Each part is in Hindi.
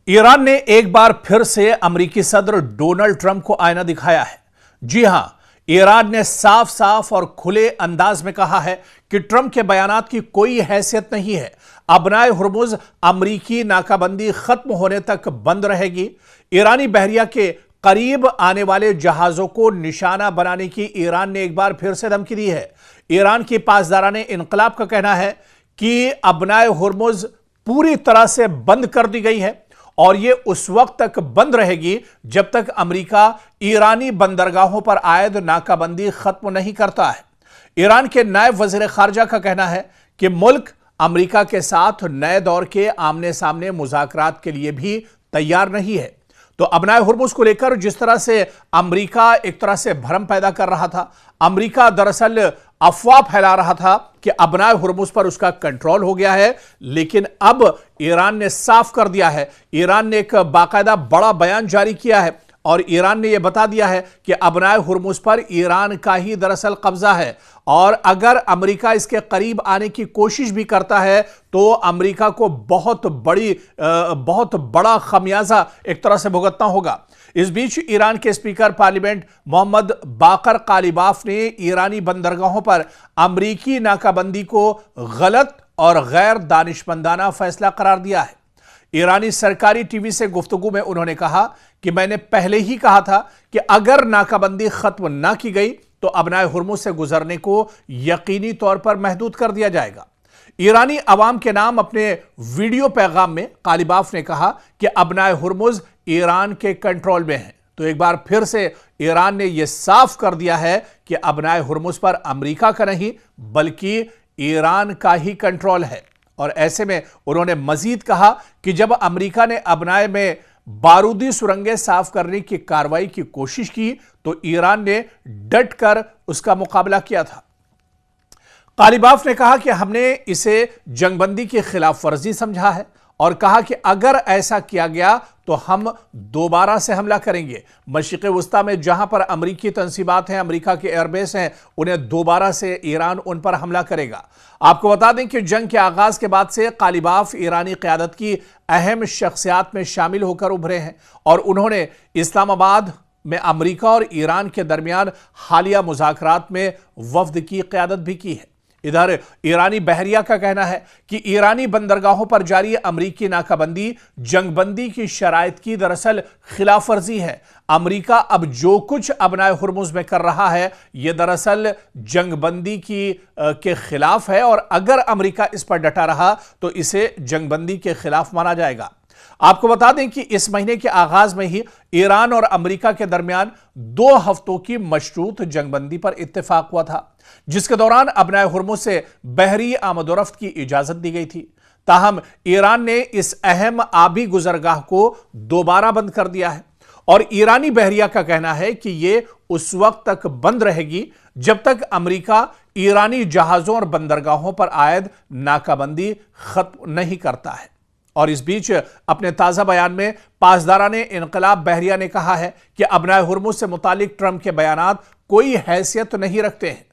ईरान ने एक बार फिर से अमेरिकी सदर डोनाल्ड ट्रंप को आईना दिखाया है। जी हां, ईरान ने साफ साफ और खुले अंदाज में कहा है कि ट्रंप के बयानात की कोई हैसियत नहीं है। अबनाए हुर्मुज अमरीकी नाकाबंदी खत्म होने तक बंद रहेगी। ईरानी बहरिया के करीब आने वाले जहाजों को निशाना बनाने की ईरान ने एक बार फिर से धमकी दी है। ईरान की पासदाराने इनकलाब का कहना है कि अबनाए हुर्मुज पूरी तरह से बंद कर दी गई है और यह उस वक्त तक बंद रहेगी जब तक अमेरिका ईरानी बंदरगाहों पर आयद नाकाबंदी खत्म नहीं करता है। ईरान के नायब वजीर खारजा का कहना है कि मुल्क अमेरिका के साथ नए दौर के आमने सामने मुज़ाकरात के लिए भी तैयार नहीं है। तो अबनाए हुर्मुज को लेकर जिस तरह से अमेरिका एक तरह से भ्रम पैदा कर रहा था, अमेरिका दरअसल अफवाह फैला रहा था कि अबनाए हुर्मुज पर उसका कंट्रोल हो गया है, लेकिन अब ईरान ने साफ कर दिया है। ईरान ने एक बाकायदा बड़ा बयान जारी किया है और ईरान ने यह बता दिया है कि अबनाए हुर्मुज पर ईरान का ही दरअसल कब्जा है और अगर अमेरिका इसके करीब आने की कोशिश भी करता है तो अमेरिका को बहुत बड़ा खमियाजा एक तरह से भुगतना होगा। इस बीच ईरान के स्पीकर पार्लियामेंट मोहम्मद बाकर कालिबाफ ने ईरानी बंदरगाहों पर अमेरिकी नाकाबंदी को गलत और गैर दानिशमंदाना फैसला करार दिया है। ईरानी सरकारी टीवी से गुफ्तगू में उन्होंने कहा कि मैंने पहले ही कहा था कि अगर नाकाबंदी खत्म ना की गई तो अबनाए हुर्मुज से गुजरने को यकीनी तौर पर महदूद कर दिया जाएगा। ईरानी अवाम के नाम अपने वीडियो पैगाम में कालिबाफ ने कहा कि अबनाए हुर्मुज ईरान के कंट्रोल में है। तो एक बार फिर से ईरान ने यह साफ कर दिया है कि अबनाए हुर्मुज पर अमेरिका का नहीं बल्कि ईरान का ही कंट्रोल है। और ऐसे में उन्होंने मजीद कहा कि जब अमेरिका ने अबनाए में बारूदी सुरंगें साफ करने की कार्रवाई की कोशिश की तो ईरान ने डट कर उसका मुकाबला किया था। कालिबाफ ने कहा कि हमने इसे जंगबंदी की खिलाफ वर्जी समझा है और कहा कि अगर ऐसा किया गया तो हम दोबारा से हमला करेंगे। मशरिक़ वस्ता में जहां पर अमरीकी तंसीबात हैं, अमेरिका के एयरबेस हैं, उन्हें दोबारा से ईरान उन पर हमला करेगा। आपको बता दें कि जंग के आगाज के बाद से कालिबाफ ईरानी क़यादत की अहम शख्सियात में शामिल होकर उभरे हैं और उन्होंने इस्लामाबाद में अमेरिका और ईरान के दरमियान हालिया मुज़ाकरात में वफ्द की क़यादत भी की है। इधर ईरानी बहरिया का कहना है कि ईरानी बंदरगाहों पर जारी अमरीकी नाकाबंदी जंगबंदी की शराइत की दरअसल खिलाफ वर्जी है। अमरीका अब जो कुछ अबनाए हुर्मुज में कर रहा है यह दरअसल जंगबंदी के खिलाफ है और अगर अमरीका इस पर डटा रहा तो इसे जंगबंदी के खिलाफ माना जाएगा। आपको बता दें कि इस महीने के आगाज में ही ईरान और अमेरिका के दरमियान 2 हफ्तों की मशरूत जंगबंदी पर इत्तेफाक हुआ था, जिसके दौरान अबनाए हुर्मुज से बहरी आमदोरफ्त की इजाजत दी गई थी। ताहम ईरान ने इस अहम आबी गुजरगाह को दोबारा बंद कर दिया है और ईरानी बहरिया का कहना है कि यह उस वक्त तक बंद रहेगी जब तक अमेरिका ईरानी जहाजों और बंदरगाहों पर आयद नाकाबंदी खत्म नहीं करता है। और इस बीच अपने ताजा बयान में पासदाराने इनकलाब बहरिया ने कहा है कि अबनाए हुर्मुज से मुतालिक ट्रंप के बयानात कोई हैसियत नहीं रखते हैं।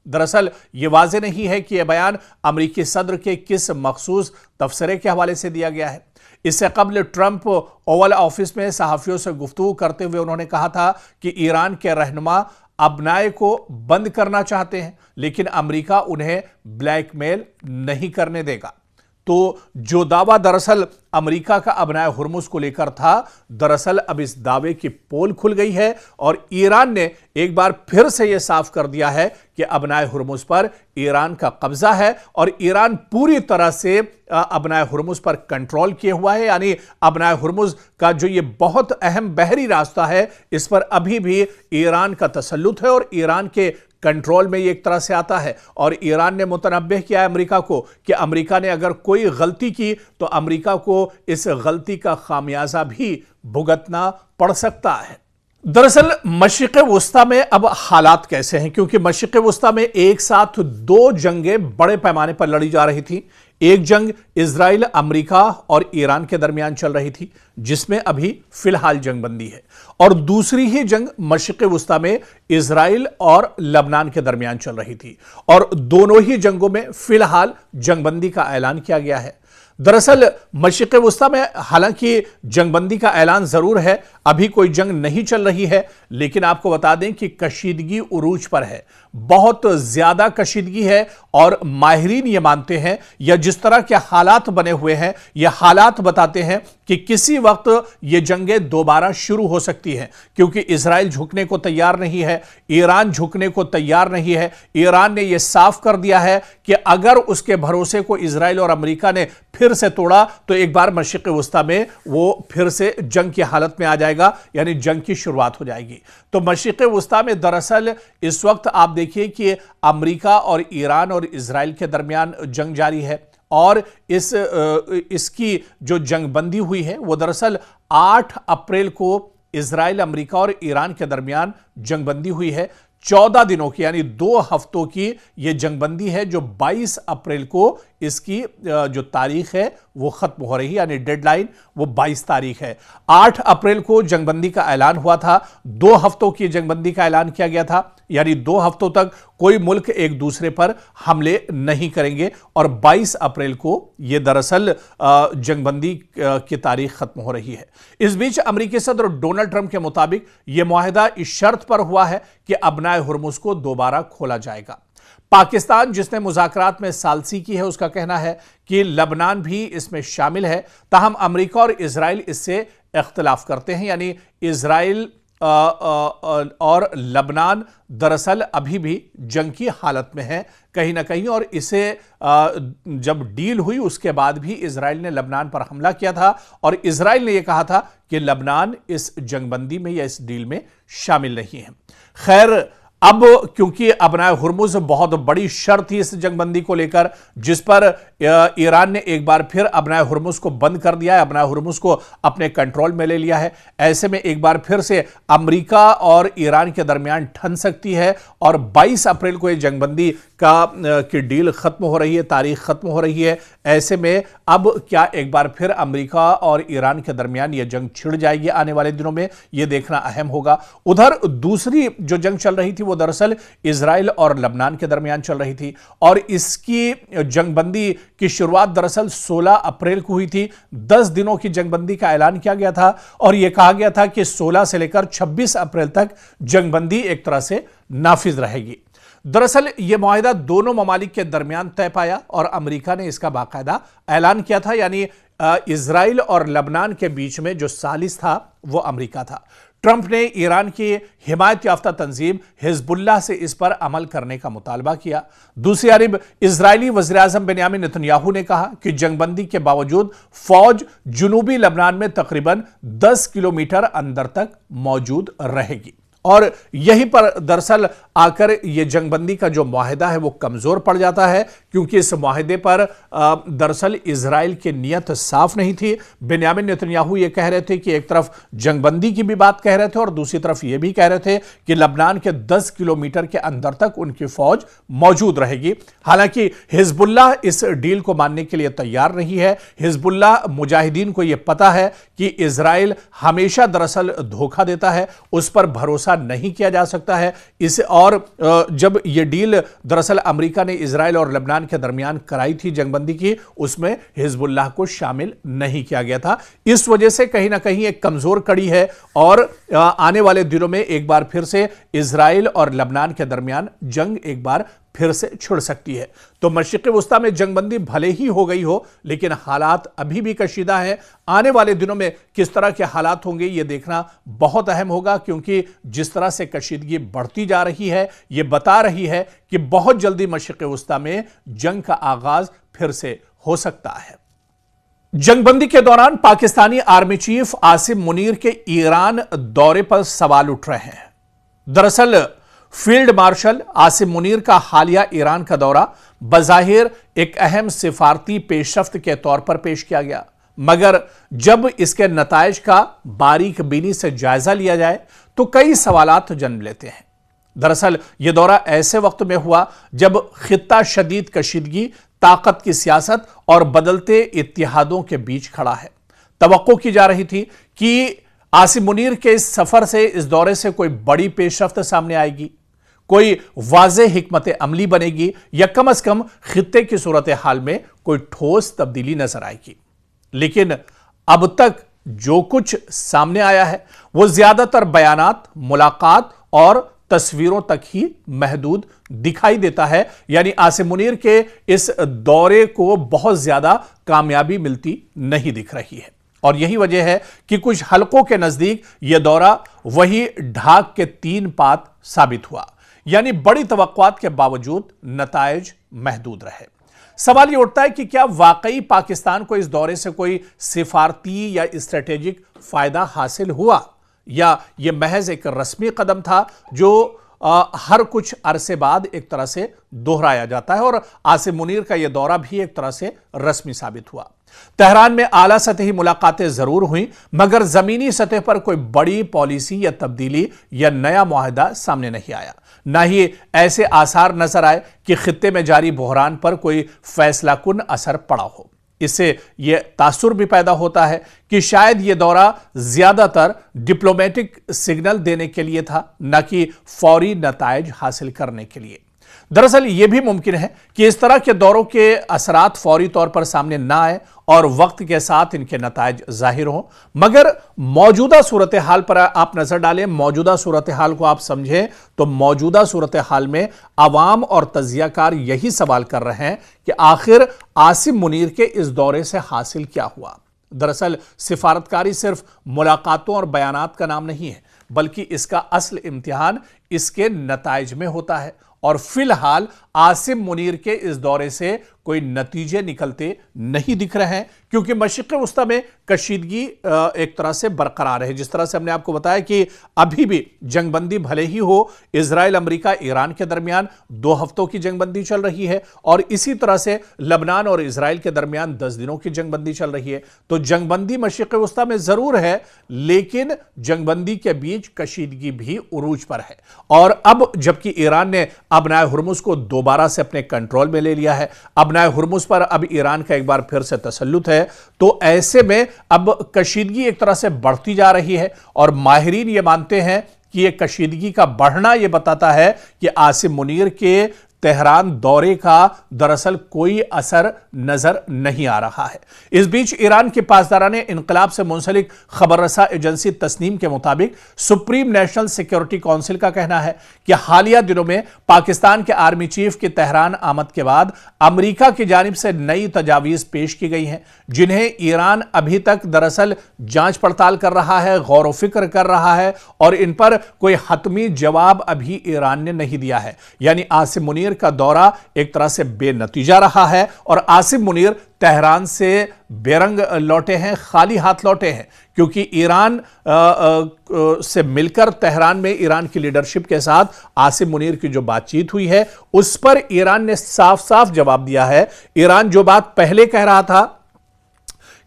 दरअसल यह वाज़ेह नहीं है कि यह बयान अमरीकी सदर के किस मखसूस तबसरे के हवाले से दिया गया है। इससे कबल ट्रंप ओवल ऑफिस में सहाफियों से गुफ्तगू करते हुए उन्होंने कहा था कि ईरान के रहनुमा अबनाए को बंद करना चाहते हैं लेकिन अमरीका उन्हें ब्लैकमेल नहीं करने देगा। तो जो दावा दरअसल अमेरिका का अबनाए हुर्मुज को लेकर था, दरअसल अब इस दावे की पोल खुल गई है और ईरान ने एक बार फिर से यह साफ कर दिया है कि अबनाए हुर्मुज पर ईरान का कब्जा है और ईरान पूरी तरह से अबनाए हुर्मुज पर कंट्रोल किए हुआ है। यानी अबनाए हुर्मुज का जो ये बहुत अहम बहरी रास्ता है इस पर अभी भी ईरान का तसल्लुत है और ईरान के कंट्रोल में ये एक तरह से आता है। और ईरान ने मुतनब्बह किया है अमेरिका को कि अमेरिका ने अगर कोई गलती की तो अमेरिका को इस गलती का खामियाजा भी भुगतना पड़ सकता है। दरअसल मशरिक़ वस्ता में अब हालात कैसे हैं, क्योंकि मशरिक़ वस्ता में एक साथ 2 जंगें बड़े पैमाने पर लड़ी जा रही थी। एक जंग इजराइल, अमेरिका और ईरान के दरमियान चल रही थी जिसमें अभी फिलहाल जंगबंदी है, और दूसरी ही जंग मशरिक़ वस्ता में इजराइल और लबनान के दरमियान चल रही थी और दोनों ही जंगों में फिलहाल जंगबंदी का ऐलान किया गया है। दरअसल मशरिक़ वुस्ता में हालांकि जंगबंदी का ऐलान जरूर है, अभी कोई जंग नहीं चल रही है, लेकिन आपको बता दें कि कशीदगी उरूज पर है, बहुत ज्यादा कशीदगी है। और माहिरीन ये मानते हैं या जिस तरह के हालात बने हुए हैं, ये हालात बताते हैं कि किसी वक्त ये जंगें दोबारा शुरू हो सकती हैं, क्योंकि इजराइल झुकने को तैयार नहीं है, ईरान झुकने को तैयार नहीं है। ईरान ने यह साफ कर दिया है कि अगर उसके भरोसे को इजराइल और अमेरिका ने फिर से तोड़ा तो एक बार मशरिक़ वुस्ता में वो फिर से जंग की हालत में आ जाएगा, यानी जंग की शुरुआत हो जाएगी। तो मशरिक़ वुस्ता में दरअसल इस वक्त आप देखिए कि अमेरिका और ईरान और इजराइल के दरमियान जंग जारी है, और इसकी जो जंगबंदी हुई है वो दरअसल 8 अप्रैल को इजराइल, अमेरिका और ईरान के दरमियान जंगबंदी हुई है। 14 दिनों की यानी 2 हफ्तों की यह जंगबंदी है, जो 22 अप्रैल को इसकी जो तारीख है वो खत्म हो रही है, यानी डेडलाइन वो 22 तारीख है। 8 अप्रैल को जंगबंदी का ऐलान हुआ था, 2 हफ्तों की जंगबंदी का ऐलान किया गया था, यानी 2 हफ्तों तक कोई मुल्क एक दूसरे पर हमले नहीं करेंगे, और 22 अप्रैल को यह दरअसल जंगबंदी की तारीख खत्म हो रही है। इस बीच अमेरिकी सदर डोनाल्ड ट्रंप के मुताबिक यह मुआहदा इस शर्त पर हुआ है कि अबनाए हुर्मुज़ को दोबारा खोला जाएगा। पाकिस्तान, जिसने मुज़ाकरात में सालसी की है, उसका कहना है कि लबनान भी इसमें शामिल है। ताहम अमेरिका और इजराइल इससे इख्तिलाफ करते हैं, यानी इजराइल और लबनान दरअसल अभी भी जंग की हालत में है कहीं ना कहीं, और इसे जब डील हुई उसके बाद भी इजराइल ने लबनान पर हमला किया था, और इजराइल ने यह कहा था कि लबनान इस जंगबंदी में या इस डील में शामिल नहीं है। खैर, अब क्योंकि अबनाए हुर्मुज़ बहुत बड़ी शर्त थी इस जंगबंदी को लेकर, जिस पर ईरान ने एक बार फिर अबनाए हुर्मुज़ को बंद कर दिया है, अबनाए हुर्मुज़ को अपने कंट्रोल में ले लिया है। ऐसे में एक बार फिर से अमेरिका और ईरान के दरमियान ठन सकती है, और 22 अप्रैल को यह जंगबंदी की डील खत्म हो रही है, तारीख खत्म हो रही है। ऐसे में अब क्या एक बार फिर अमेरिका और ईरान के दरमियान यह जंग छिड़ जाएगी आने वाले दिनों में, यह देखना अहम होगा। उधर दूसरी जो जंग चल रही थी वो दरअसल इजराइल और लबनान के दरमियान चल रही थी, और इसकी जंगबंदी की शुरुआत दरअसल 16 अप्रैल को हुई थी। 10 दिनों की जंगबंदी का ऐलान किया गया था, और यह कहा गया था कि 16 से लेकर 26 अप्रैल तक जंगबंदी एक तरह से नाफिज रहेगी। दरअसल यह मुआहिदा दोनों ममालिक के दरमियान तय पाया, और अमेरिका ने इसका बाकायदा ऐलान किया था, यानी इजराइल और लबनान के बीच में जो सालिस था वो अमेरिका था। ट्रंप ने ईरान की हिमायत याफ्ता तंजीम हिजबुल्लाह से इस पर अमल करने का मुतालबा किया। दूसरी जानब इजरायली वज़ीर-ए-आज़म बेंयामिन नेतन्याहू ने कहा कि जंगबंदी के बावजूद फौज जुनूबी लबनान में तकरीबन 10 किलोमीटर अंदर तक मौजूद रहेगी, और यहीं पर दरअसल आकर यह जंगबंदी का जो मुआहिदा है वो कमजोर पड़ जाता है, क्योंकि इस मुआहिदे पर दरअसल इजराइल की नीयत साफ नहीं थी। बेंयामिन नेतन्याहू ये कह रहे थे कि एक तरफ जंगबंदी की भी बात कह रहे थे, और दूसरी तरफ ये भी कह रहे थे कि लबनान के 10 किलोमीटर के अंदर तक उनकी फौज मौजूद रहेगी। हालांकि हिजबुल्लाह इस डील को मानने के लिए तैयार नहीं है। हिजबुल्लाह मुजाहिदीन को यह पता है कि इजराइल हमेशा दरअसल धोखा देता है, उस पर भरोसा नहीं किया जा सकता है। इसे और जब यह डील दरअसल अमेरिका ने इजराइल और लबनान के दरमियान कराई थी जंगबंदी की, उसमें हिजबुल्लाह को शामिल नहीं किया गया था। इस वजह से कहीं ना कहीं एक कमजोर कड़ी है, और आने वाले दिनों में एक बार फिर से इजराइल और लबनान के दरमियान जंग एक बार फिर से छिड़ सकती है। तो मशरिक़ वुस्ता में जंगबंदी भले ही हो गई हो, लेकिन हालात अभी भी कशीदा है। आने वाले दिनों में किस तरह के हालात होंगे यह देखना बहुत अहम होगा, क्योंकि जिस तरह से कशीदगी बढ़ती जा रही है यह बता रही है कि बहुत जल्दी मशरिक़ वुस्ता में जंग का आगाज फिर से हो सकता है। जंगबंदी के दौरान पाकिस्तानी आर्मी चीफ आसिम मुनीर के ईरान दौरे पर सवाल उठ रहे हैं। दरअसल फील्ड मार्शल आसिम मुनीर का हालिया ईरान का दौरा बज़ाहिर एक अहम सिफारती पेशरफ्त के तौर पर पेश किया गया, मगर जब इसके नताइज का बारीक बीनी से जायजा लिया जाए तो कई सवालात जन्म लेते हैं। दरअसल यह दौरा ऐसे वक्त में हुआ जब खित्ता शदीद कशीदगी, ताकत की सियासत और बदलते इत्तिहादों के बीच खड़ा है। तवक्को की जा रही थी कि आसिम मुनीर के इस सफर से, इस दौरे से कोई बड़ी पेशरफ्त सामने आएगी, कोई वाज़ेह हिकमत अमली बनेगी या कम से कम खित्ते की सूरत हाल में कोई ठोस तब्दीली नजर आएगी। लेकिन अब तक जो कुछ सामने आया है वो ज्यादातर बयानात, मुलाकात और तस्वीरों तक ही महदूद दिखाई देता है। यानी आसिम मुनीर के इस दौरे को बहुत ज्यादा कामयाबी मिलती नहीं दिख रही है और यही वजह है कि कुछ हलकों के नजदीक यह दौरा वही ढाक के 3 पात साबित हुआ। यानी बड़ी तवक्कुआत के बावजूद नताइज महदूद रहे। सवाल यह उठता है कि क्या वाकई पाकिस्तान को इस दौरे से कोई सिफारती या स्ट्रेटेजिक फायदा हासिल हुआ या यह महज एक रस्मी कदम था जो हर कुछ अरसे बाद एक तरह से दोहराया जाता है। और आसिम मुनीर का यह दौरा भी एक तरह से रस्मी साबित हुआ। तेहरान में आला सतही मुलाकातें जरूर हुई मगर जमीनी सतह पर कोई बड़ी पॉलिसी या तब्दीली या नया मुआहदा सामने नहीं आया। ना ही ऐसे आसार नजर आए कि खित्ते में जारी बहरान पर कोई फैसलाकुन असर पड़ा हो। इससे यह तासुर भी पैदा होता है कि शायद यह दौरा ज्यादातर डिप्लोमेटिक सिग्नल देने के लिए था, न कि फौरी नताइज हासिल करने के लिए। दरअसल यह भी मुमकिन है कि इस तरह के दौरों के असरात फौरी तौर पर सामने ना आए और वक्त के साथ इनके नताइज जाहिर हों। मगर मौजूदा सूरत हाल पर आप नजर डालें, मौजूदा सूरत हाल को आप समझें तो मौजूदा सूरत हाल में अवाम और तजियाकार यही सवाल कर रहे हैं कि आखिर आसिम मुनीर के इस दौरे से हासिल क्या हुआ। दरअसल सिफारतकारी सिर्फ मुलाकातों और बयानात का नाम नहीं है, बल्कि इसका असल इम्तिहान इसके नताइज में होता है। और फिलहाल आसिम मुनीर के इस दौरे से कोई नतीजे निकलते नहीं दिख रहे हैं क्योंकि मशरिक़ वस्ता में कशीदगी एक तरह से बरकरार है। जिस तरह से हमने आपको बताया कि अभी भी जंगबंदी भले ही हो, इजराइल, अमेरिका, ईरान के दरमियान 2 हफ्तों की जंगबंदी चल रही है और इसी तरह से लबनान और इजराइल के दरमियान 10 दिनों की जंगबंदी चल रही है। तो जंगबंदी मशरिक़ वस्ता में जरूर है, लेकिन जंगबंदी के बीच कशीदगी भी उरूज पर है। और अब जबकि ईरान ने अबनाए हुर्मुज़ को दोबारा से अपने कंट्रोल में ले लिया है, अबनाए हुर्मुज़ पर अब ईरान का एक बार फिर से तसल्लुत है, तो ऐसे में अब कशीदगी एक तरह से बढ़ती जा रही है। और माहिरीन ये मानते हैं कि यह कशीदगी का बढ़ना यह बताता है कि आसिम मुनीर के तेहरान दौरे का दरअसल कोई असर नजर नहीं आ रहा है। इस बीच ईरान के पासदाराने इनकलाब से मुंसलिक खबर रसा एजेंसी तस्नीम के मुताबिक सुप्रीम नेशनल सिक्योरिटी काउंसिल का कहना है कि हालिया दिनों में पाकिस्तान के आर्मी चीफ की तेहरान आमद के बाद अमेरिका की जानिब से नई तजावीज पेश की गई हैं, जिन्हें ईरान अभी तक दरअसल जांच पड़ताल कर रहा है, गौर व फिक्र कर रहा है और इन पर कोई हतमी जवाब अभी ईरान ने नहीं दिया है। यानी आसिम मुनीर का दौरा एक तरह से बेनतीजा रहा है और आसिम मुनीर तेहरान से बेरंग लौटे हैं, खाली हाथ लौटे हैं, क्योंकि ईरान से मिलकर तेहरान में ईरान की लीडरशिप के साथ आसिम मुनीर की जो बातचीत हुई है उस पर ईरान ने साफ साफ जवाब दिया है। ईरान जो बात पहले कह रहा था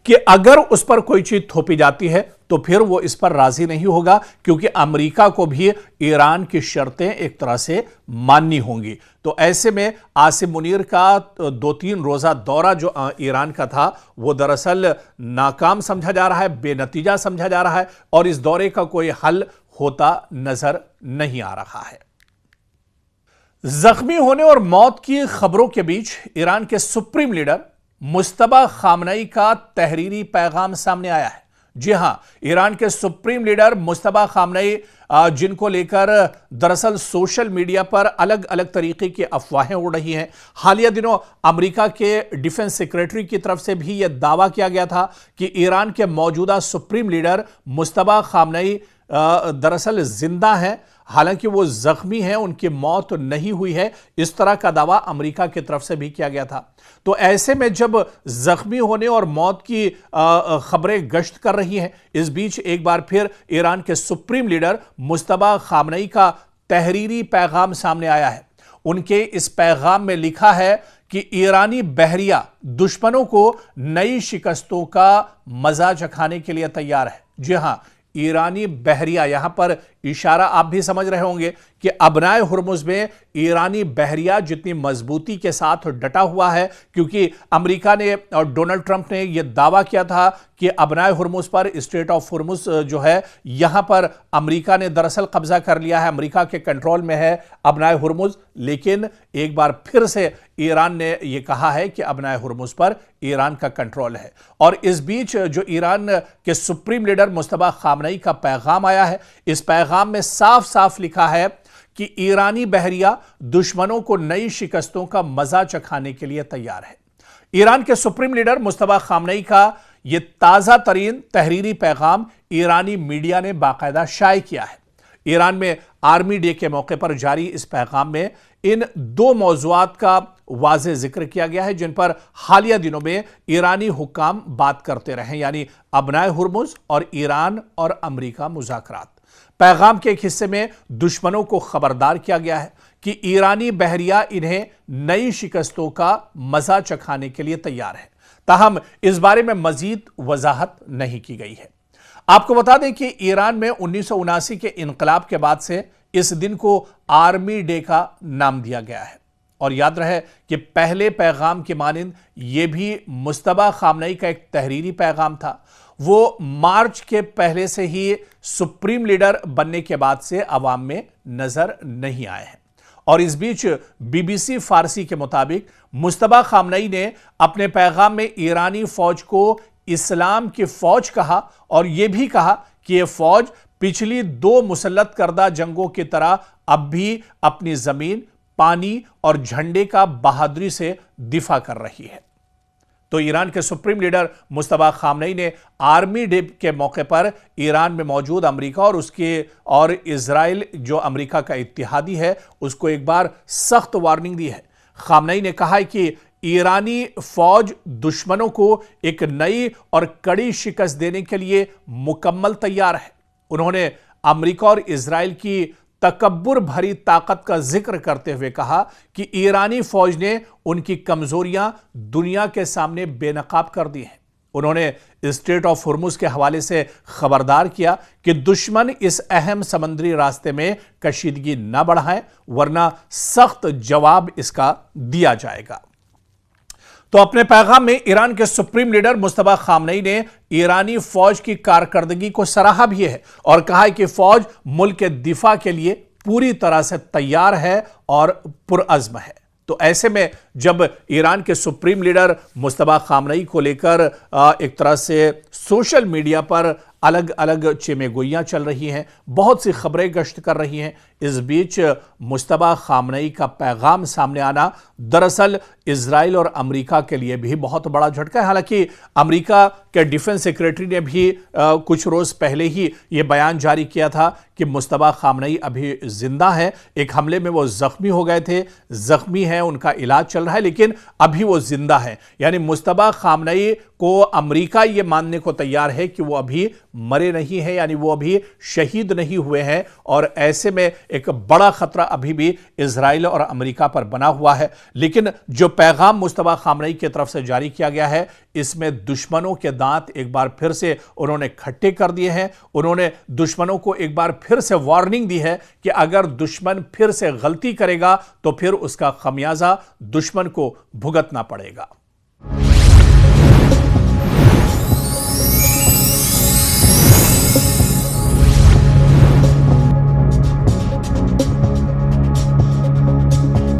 कि अगर उस पर कोई चीज थोपी जाती है तो फिर वो इस पर राजी नहीं होगा, क्योंकि अमेरिका को भी ईरान की शर्तें एक तरह से माननी होंगी। तो ऐसे में आसिम मुनीर का 2-3 रोजा दौरा जो ईरान का था वो दरअसल नाकाम समझा जा रहा है, बेनतीजा समझा जा रहा है और इस दौरे का कोई हल होता नजर नहीं आ रहा है। जख्मी होने और मौत की खबरों के बीच ईरान के सुप्रीम लीडर मुस्तबा खामनई का तहरीरी पैगाम सामने आया है। जी हां, ईरान के सुप्रीम लीडर मुस्तबा खामनई, जिनको लेकर दरअसल सोशल मीडिया पर अलग अलग तरीके की अफवाहें उड़ रही हैं। हालिया दिनों अमेरिका के डिफेंस सेक्रेटरी की तरफ से भी यह दावा किया गया था कि ईरान के मौजूदा सुप्रीम लीडर मुस्तबा खामनई दरअसल जिंदा हैं, हालांकि वो जख्मी हैं, उनकी मौत नहीं हुई है। इस तरह का दावा अमेरिका की तरफ से भी किया गया था। तो ऐसे में जब जख्मी होने और मौत की खबरें गश्त कर रही हैं, इस बीच एक बार फिर ईरान के सुप्रीम लीडर मुस्तबा खामनई का तहरीरी पैगाम सामने आया है। उनके इस पैगाम में लिखा है कि ईरानी बहरिया दुश्मनों को नई शिकस्तों का मजा चखाने के लिए तैयार है। जी हां, ईरानी बहरिया, यहां पर इशारा आप भी समझ रहे होंगे कि अबनाए हुर्मुज में ईरानी बहरिया जितनी मजबूती के साथ डटा हुआ है, क्योंकि अमेरिका ने और डोनाल्ड ट्रंप ने यह दावा किया था कि अबनाए हुर्मुज पर, स्ट्रेट ऑफ हुर्मुज जो है, यहां पर अमेरिका ने दरअसल कब्जा कर लिया है, अमेरिका के कंट्रोल में है अबनाए हुर्मुज। लेकिन एक बार फिर से ईरान ने यह कहा है कि अबनाए हुर्मुज पर ईरान का कंट्रोल है। और इस बीच जो ईरान के सुप्रीम लीडर मुस्तफा खामनेई का पैगाम आया है, इस पैगाम में साफ साफ लिखा है कि ईरानी बहरिया दुश्मनों को नई शिकस्तों का मजा चखाने के लिए तैयार है। ईरान के सुप्रीम लीडर मुस्तफा खामनेई का यह ताजा तरीन तहरीरी पैगाम ईरानी मीडिया ने बाकायदा शाये किया है। ईरान में आर्मी डे के मौके पर जारी इस पैगाम में इन दो मौजुआत का वाज़े जिक्र किया गया है जिन पर हालिया दिनों में ईरानी हुक्काम बात करते रहे, यानी अबनाए हुर्मुज और ईरान और अमेरिका मुज़ाकरात। पैगाम के एक हिस्से में दुश्मनों को खबरदार किया गया है कि ईरानी बहरिया इन्हें नई शिकस्तों का मजा चखाने के लिए तैयार है। ताहम इस बारे में मजीद वजाहत नहीं की गई है। आपको बता दें कि ईरान में 1979 के इनकलाब के बाद से इस दिन को आर्मी डे का नाम दिया गया है। और याद रहे कि पहले पैगाम की मानिंद यह भी मुस्तफा खामनेई का एक तहरीरी पैगाम था। वो मार्च के पहले से ही सुप्रीम लीडर बनने के बाद से अवाम में नजर नहीं आए हैं। और इस बीच बीबीसी फारसी के मुताबिक मुस्तफा खामनेई ने अपने पैगाम में ईरानी फौज को इस्लाम की फौज कहा और यह भी कहा कि यह फौज पिछली दो मुसल्लत करदा जंगों की तरह अब भी अपनी जमीन, पानी और झंडे का बहादुरी से दिफा कर रही है। तो ईरान के सुप्रीम लीडर मुस्तफा खामनेई ने आर्मी डे के मौके पर ईरान में मौजूद अमेरिका और इजराइल जो अमेरिका का इत्तेहादी है उसको एक बार सख्त वार्निंग दी है। खामनेई ने कहा है कि ईरानी फौज दुश्मनों को एक नई और कड़ी शिकस्त देने के लिए मुकम्मल तैयार है। उन्होंने अमेरिका और इजराइल की तकब्बुर भरी ताकत का जिक्र करते हुए कहा कि ईरानी फौज ने उनकी कमजोरियां दुनिया के सामने बेनकाब कर दी हैं। उन्होंने स्ट्रेट ऑफ हुर्मुज के हवाले से खबरदार किया कि दुश्मन इस अहम समुद्री रास्ते में कशीदगी न बढ़ाएं, वरना सख्त जवाब इसका दिया जाएगा। तो अपने पैगाम में ईरान के सुप्रीम लीडर मुस्तफा खामनेई ने ईरानी फौज की कारकर्दगी को सराहा भी है और कहा है कि फौज मुल्क के दिफा के लिए पूरी तरह से तैयार है और पुरअज़्म है। तो ऐसे में जब ईरान के सुप्रीम लीडर मुस्तफा खामनेई को लेकर एक तरह से सोशल मीडिया पर अलग अलग चेमेगोइयां चल रही हैं, बहुत सी खबरें गश्त कर रही हैं, इस बीच मुस्तफा खामनेई का पैगाम सामने आना दरअसल इजराइल और अमेरिका के लिए भी बहुत बड़ा झटका है। हालांकि अमेरिका के डिफेंस सेक्रेटरी ने भी कुछ रोज पहले ही यह बयान जारी किया था कि मुस्तफा खामनेई अभी जिंदा है। एक हमले में वो जख्मी हो गए थे, जख्मी हैं, उनका इलाज चल रहा है, लेकिन अभी वो जिंदा है। यानी मुस्तफा खामनेई को अमेरिका ये मानने को तैयार है कि वो अभी मरे नहीं हैं, यानी वो अभी शहीद नहीं हुए हैं। और ऐसे में एक बड़ा खतरा अभी भी इजराइल और अमेरिका पर बना हुआ है। लेकिन जो पैगाम मुस्तफा खामनेई की तरफ से जारी किया गया है, इसमें दुश्मनों के दांत एक बार फिर से उन्होंने खट्टे कर दिए हैं। उन्होंने दुश्मनों को एक बार फिर से वार्निंग दी है कि अगर दुश्मन फिर से गलती करेगा तो फिर उसका खमियाजा दुश्मन को भुगतना पड़ेगा।